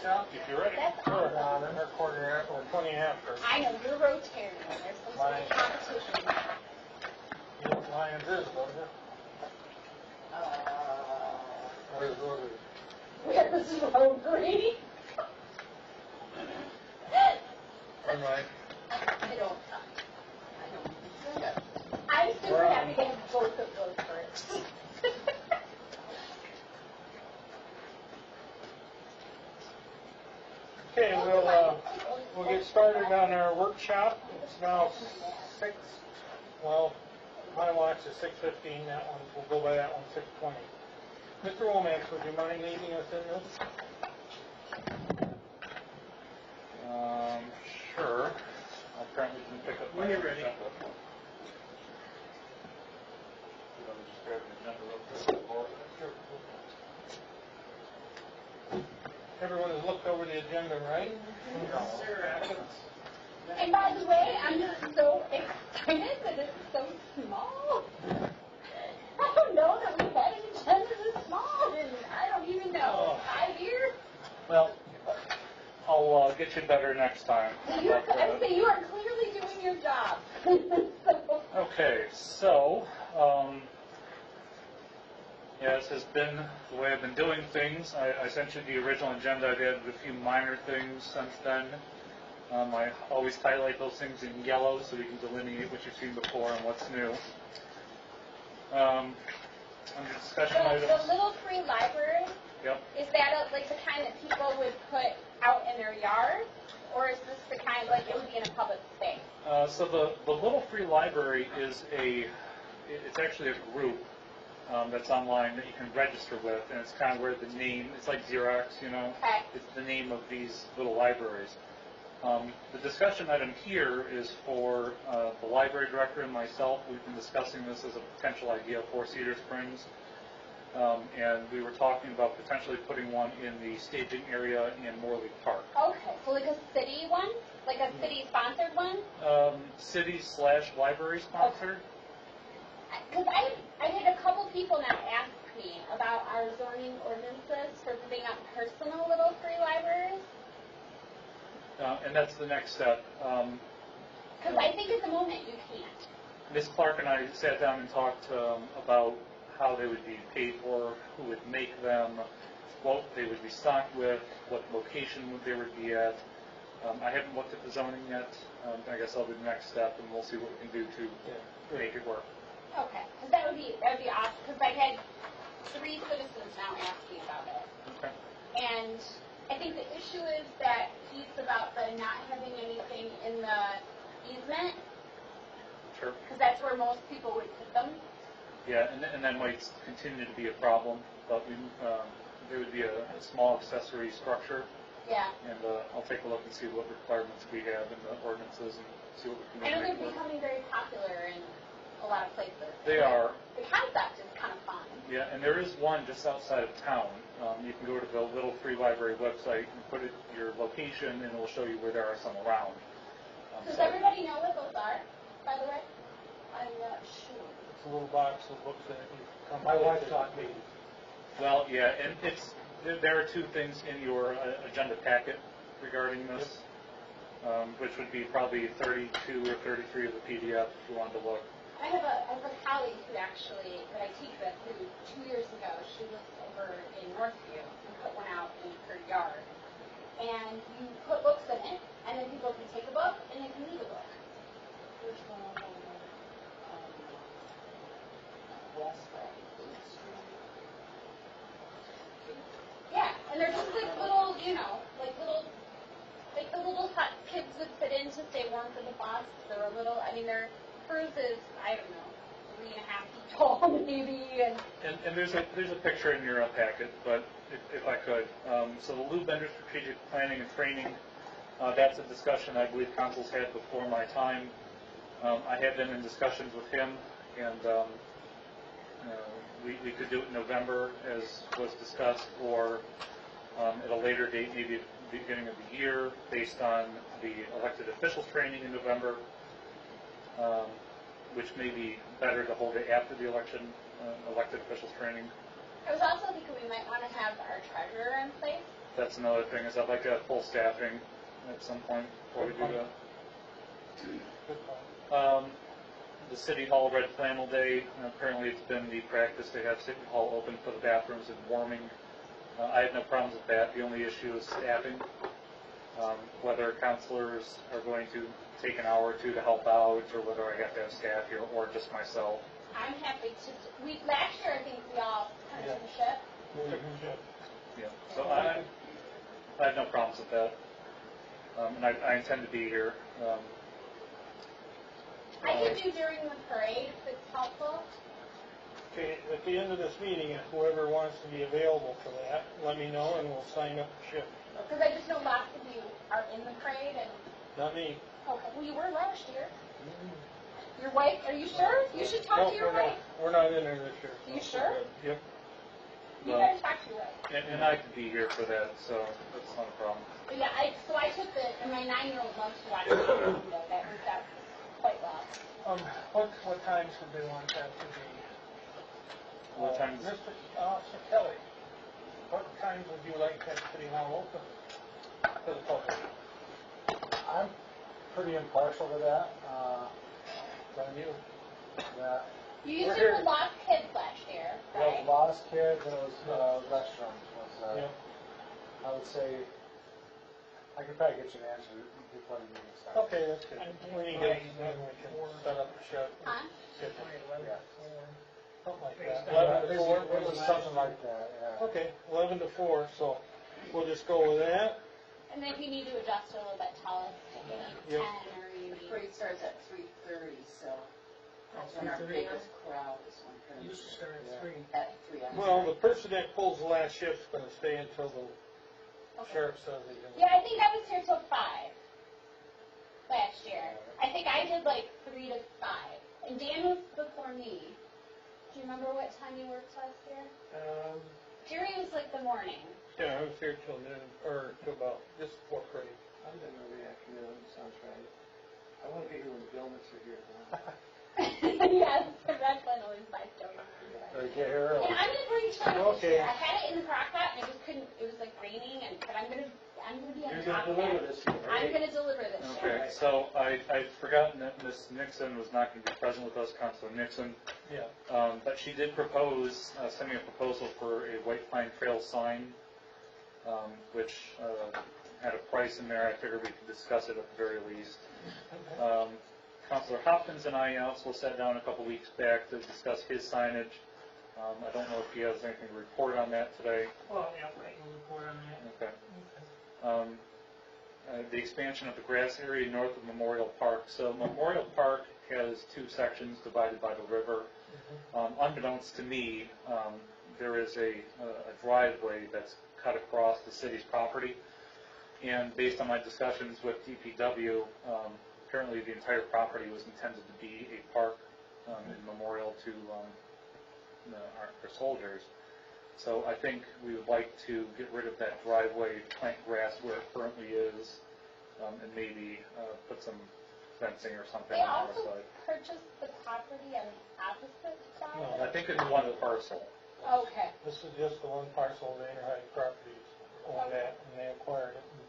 workshop, if you're ready. That's Sure, awesome. then they're quarter after, or 20 after. I know, you're Rotarian. There's some sort of competition. You know what Lions is, don't you? Where's Rotary? Where's Rotary? Anyway. I don't. I'm super happy to have both of those first. Okay, we'll get started on our workshop. It's now 6. Well, my watch is 6:15. That one, we'll go by that one, 6:20. Mr. Womack, would you mind leading us in this? Sure. I apparently can pick up When you're ready. agenda. Let me just grab the agenda real quick. Everyone has looked over the agenda, right? And by the way, I'm just so excited that it's so small. I don't know that we've had an agenda this small in, I don't even know, 5 years? Well, I'll get you better next time. You are clearly doing your job. Okay, so, as has been the way I've been doing things, I sent you the original agenda. I've added a few minor things since then. I always highlight those things in yellow so we can delineate what you've seen before and what's new. Under discussion items. The little free library, Yep. is that like the kind that people would put out in their yard? Or is this the kind like it would be in a public space? So the Little Free Library is it's actually a group that's online that you can register with, and it's kind of where the name, it's like Xerox, you know? Okay. It's the name of these little libraries. The discussion item here is for the library director and myself. We've been discussing this as a potential idea for Cedar Springs. And we were talking about potentially putting one in the staging area in Morley Park. Okay, so like a city one? Like a city-sponsored one? City/library sponsored. Because I had a couple people now ask me about our zoning ordinances for putting up personal little free libraries. And that's the next step. Because I think at the moment you can't. Ms. Clark and I sat down and talked about how they would be paid for, who would make them, what they would be stocked with, what location they would be at. I haven't looked at the zoning yet. I guess I'll do the next step, and we'll see what we can do to make it work. Okay, because that would be awesome. Because I've had 3 citizens now asking about it. Okay. And I think the issue is that piece about the not having anything in the easement. Sure. Because that's where most people would put them. Yeah, and that might continue to be a problem, but there would be a small accessory structure. Yeah. And I'll take a look and see what requirements we have in the ordinances and see what we can I know make they're work. becoming very popular in a lot of places. They are. The concept is kind of fun. Yeah, and there is one just outside of town. You can go to the Little Free Library website and put your location, and it will show you where there are some around. Does everybody know what those are, by the way? I'm not sure. It's a little box of books that you come. My wife taught me. Well, yeah, and there are 2 things in your agenda packet regarding this, which would be probably 32 or 33 of the PDF if you wanted to look. I have a colleague who actually, that I teach with, who 2 years ago, she was over in Northview and put one out in her yard. And you put books in it, and then people can take a book, and they can read a book. Which one? Yeah, and they're just like little, like the little hut kids would fit in to stay warm for the bus. They're a little, hers is, I don't know, 3.5 feet tall maybe. And there's a picture in your packet, but if I could. So the Lou Bender Strategic Planning and Training, that's a discussion I believe council's had before my time. I have been in discussions with him, and we could do it in November as was discussed, or at a later date, maybe at the beginning of the year, based on the elected officials training in November, which may be better to hold it after the election, elected officials training. I was also thinking we might want to have our treasurer in place that's another thing, is I'd like to have full staffing at some point before we do that. Good point. The City Hall Red Flannel Day, apparently it's been the practice to have City Hall open for the bathrooms and warming. I have no problems with that. The only issue is staffing. Whether counselors are going to take an hour or two to help out, or whether I have to have staff here, or just myself. I'm happy to, last year I think we all kind of took a ship. Yeah. So I have no problems with that. And I intend to be here. I could do during the parade if it's helpful. Okay, at the end of this meeting, if whoever wants to be available for that, let me know and we'll sign up the ship. Because I just know lots of you are in the parade and, Not me. okay, well you were last year. Your wife, are you sure? You should talk to your wife. We're not in there this year. You sure? Yep. You gotta talk to your wife. And I could be here for that, so that's not a problem. But yeah, so I took and my 9-year-old loves to watch the video. That worked out quite well. What times would they want that to be? What times? Mr. Officer Kelly, what times would you like that City Hall open to the public? I'm pretty impartial to that. From you? That You used We're to here. have lost kids last year, there was right? Lost Kids and it was restaurants. Yeah. I would say, I could probably get you an answer before the meeting starts. Okay, that's good. When you get, then we can set up the ship. Huh? Yeah. Something like that. Yeah, 11 to it 4. was something like that, yeah. Okay, 11 to 4, so we'll just go with that. And then if you need to adjust it a little bit, tell us if you need 10 Yep. or you The need. parade starts at 3:30, so that's when our 3:30? biggest crowd is when parade starts. At 3. I'm Well, sorry. the person that pulls the last shift's gonna stay until the Okay. sheriff says he's gonna. Yeah, I think I was here till 5 last year. I think I did like 3 to 5. And Dan was before me. Do you remember what time you worked last year? Jerry was like the morning. Yeah, I was here till noon, or till about, just before parade. I'm in the afternoon, sounds right. I want to be here when the Gilmans are here. Yes, the red flannel is my story. Or get here early. And I'm gonna bring Chuck this Okay. year. I had it in the crock pot and I just couldn't. It was like raining, but I'm gonna be on You're top going of to deliver that. this year, I'm right? gonna deliver this year. Okay, so I'd forgotten that Ms. Nixon was not going to be present with us, Councilor Nixon. Yeah. But she did propose, send me a proposal for a White Pine Trail sign, which had a price in there. I figured we could discuss it at the very least. Councilor Hopkins and I also sat down a couple weeks back to discuss his signage. I don't know if he has anything to report on that today. Well, yeah, I can report on that. Okay. The expansion of the grass area north of Memorial Park. So Memorial Park has two sections divided by the river. Unbeknownst to me, there is a driveway that's cut across the city's property. And based on my discussions with DPW, apparently the entire property was intended to be a park in memorial to our soldiers. So I think we would like to get rid of that driveway, plant grass where it currently is, and maybe put some fencing or something They on our also side. purchased the property on the opposite side. I think it's one parcel. Okay. This is just the one parcel of the Interhide Properties owned that, and they acquired it. And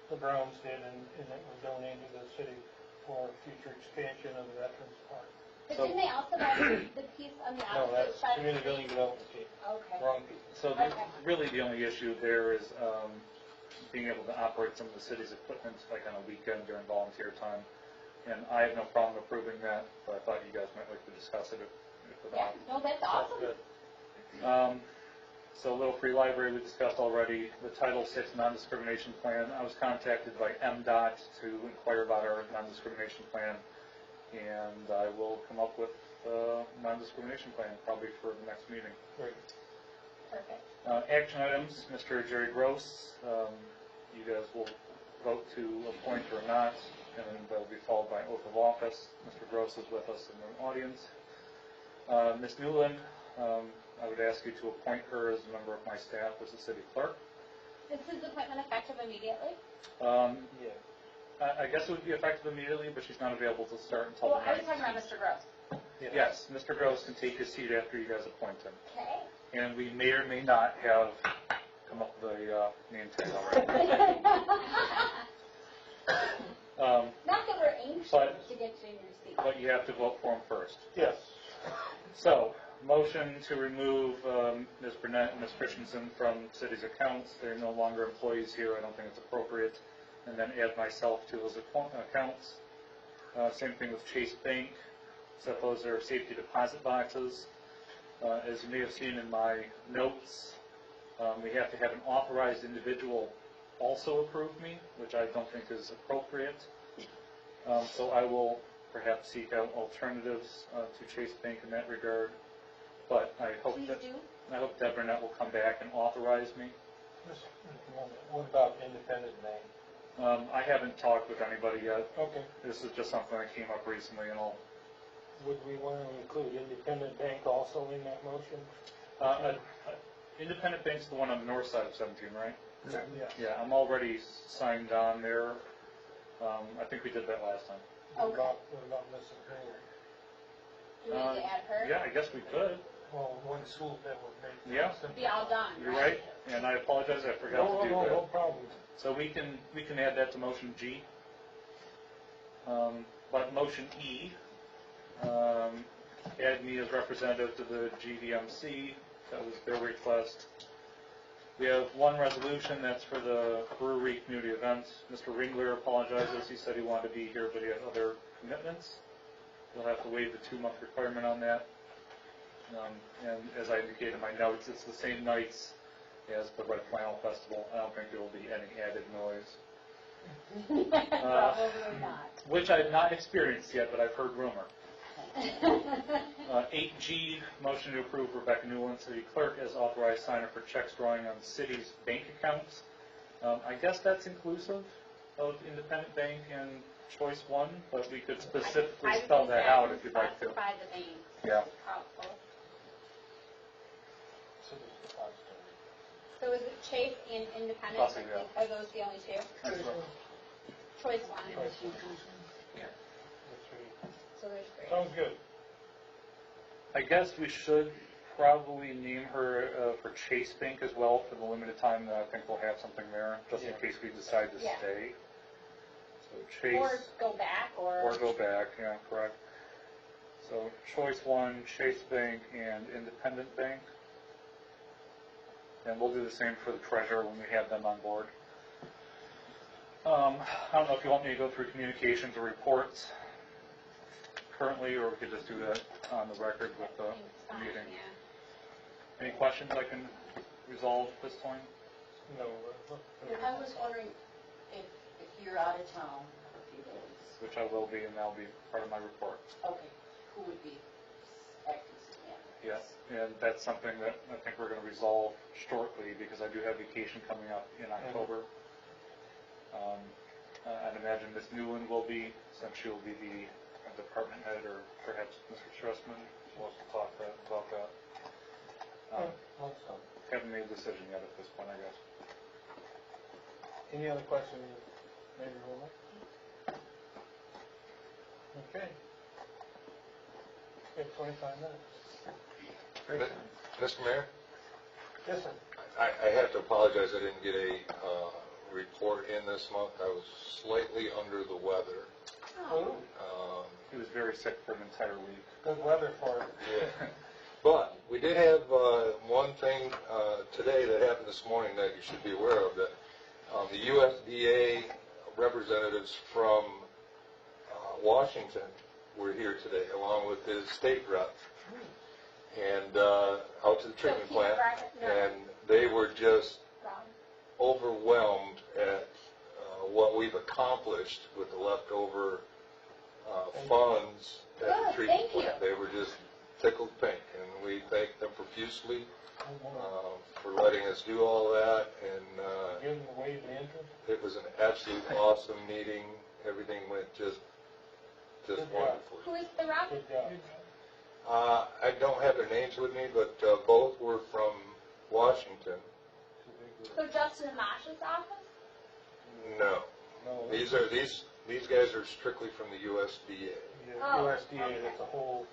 the Browns did, and it was donated to the city for future expansion of the Veterans Park. But So- didn't they also buy the piece on the No, opposite that's side? Community Building Development Team. Okay. Wrong piece. So really the only issue there is being able to operate some of the city's equipment like on a weekend during volunteer time. And I have no problem approving that, but I thought you guys might like to discuss it if Yeah, no, that's awesome. Good. So Little Free Library we discussed already. The Title VI non-discrimination plan. I was contacted by MDOT to inquire about our non-discrimination plan, and I will come up with a non-discrimination plan probably for the next meeting. Great. Perfect. Action items, Mr. Jerry Gross. You guys will vote to appoint or not, and that will be followed by oath of office. Mr. Gross is with us in the audience. Ms. Newland, I would ask you to appoint her as a member of my staff as the city clerk. This is appointment effective immediately? Yeah. I guess it would be effective immediately, but she's not available to start until Well, the I was 9th. talking about Mr. Gross. Yes, Mr. Gross can take his seat after you guys appoint him. Okay. And we may or may not have come up with a name tag already. Not that we're anxious But- to get you in your seat. But you have to vote for him first. Yes. So, motion to remove Ms. Burnett and Ms. Christensen from city's accounts. They're no longer employees here. I don't think it's appropriate. And then add myself to those accounts. Same thing with Chase Bank, except those are safety deposit boxes. As you may have seen in my notes, we have to have an authorized individual also approve me, which I don't think is appropriate. So I will perhaps seek out alternatives to Chase Bank in that regard. But I hope Please that do. Deb Burnett will come back and authorize me. Just a moment. What about Independent Bank? I haven't talked with anybody yet. Okay. This is just something that came up recently, and I'll. Would we want to include Independent Bank also in that motion? Independent Bank's the one on the north side of 17, right? Yeah. Yeah, I'm already signed on there. I think we did that last time. What about Mrs. Miller? Do we need to add her? Yeah, I guess we could. Well, one swoop that would make. Yeah. Be all done, You're right, and I apologize, I forgot to do that. No problem. So we can add that to motion G. But motion E, add me as representative to the GDMC. That was their request. We have one resolution, that's for the brewery community event. Mr. Ringler apologizes, he said he wanted to be here, but he had other commitments. He'll have to waive the 2-month requirement on that. And as I indicated in my notes, it's the same nights as the Red Flannel Festival. I don't think there will be any added noise. Probably not. Which I have not experienced yet, but I've heard rumor. 8G, motion to approve Rebecca Newland, city clerk, as authorized signer for checks drawing on city's bank accounts. I guess that's inclusive of Independent Bank and Choice One, but we could specifically spell that out if you'd like to. Specify the bank. Yeah. Helpful. City's depository. So is it Chase and Independent? Possibly, yeah. Are those the only two? That's right. Choice one. The three. So there's 3. Sounds good. I guess we should probably name her for Chase Bank as well for the limited time that I think we'll have something there, just in Yeah. case we decide to Yeah. stay. So Chase. Or go back, Or go back, yeah, correct. So Choice One, Chase Bank, and Independent Bank. And we'll do the same for the treasurer when we have them on board. I don't know if you want me to go through communications or reports currently, or we could just do that on the record with the meeting. Yeah. Any questions I can resolve at this point? No. I was wondering if you're out of town for a few days, Which I will be, and that'll be part of my report. okay, who would be acting city manager? Yes, and that's something that I think we're going to resolve shortly, because I do have vacation coming up in October. I'd imagine Ms. Newland will be, since she'll be the department head, or perhaps Mr. Stressman wants to talk about that. Haven't made a decision yet at this point, I guess. Any other questions, Mayor Rowland? Okay. We have 25 minutes. Mr. Mayor, Yes, sir. I have to apologize, I didn't get a report in this month. I was slightly under the weather. Oh, He was very sick for an entire week. good weather for it. Yeah. But we did have one thing today that happened this morning that you should be aware of, that the USDA representatives from Washington were here today, along with his state rep, and out to the treatment plant, and they were just overwhelmed at what we've accomplished with the leftover funds at the treatment plant. They were just tickled pink, and we thank them profusely for letting us do all that, and Give them a wave of interest. it was an absolute awesome meeting. Everything went just wonderfully. Who is the rep? Good job. I don't have their names with me, but both were from Washington. So Justin Amash's office? No, No, these guys are strictly from the USDA. the Oh, USDA, okay. that's a whole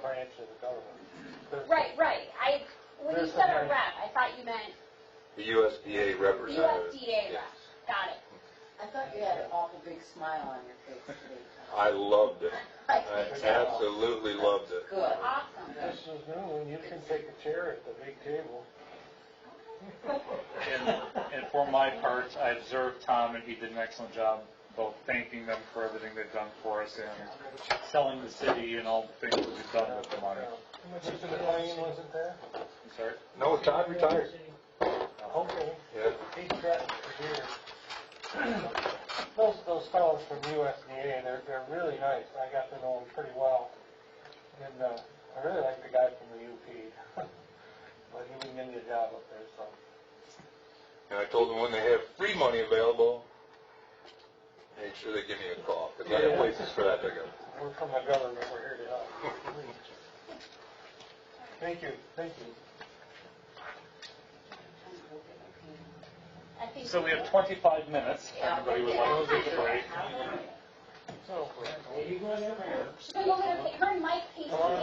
branch of the government. Right. When you There's said some a rep, I thought you meant The USDA representative. USDA Yes. rep, got it. I thought you had an awful big smile on your face today. I loved it. I I could tell. absolutely loved it. Good. Awesome. This is new, and you can take a chair at the big table. And for my part, I observed Tom, and he did an excellent job both thanking them for everything they've done for us and selling the city and all the things that we've done with the money. Mr. McLean wasn't there? I'm sorry? No, Todd retired. Okay. Yeah. He's got for years. Those fellows from USDA, they're really nice. I got to know them pretty well. And I really like the guy from the UP. But he wouldn't give me a job up there, so. And I told them when they have free money available, make sure they give me a call, because I have places for that to go. We're from the government, we're here to help. Thank you, thank you. I think So we have 25 minutes. If anybody would like to take a break. So, She's gonna go get her and Mike Casey.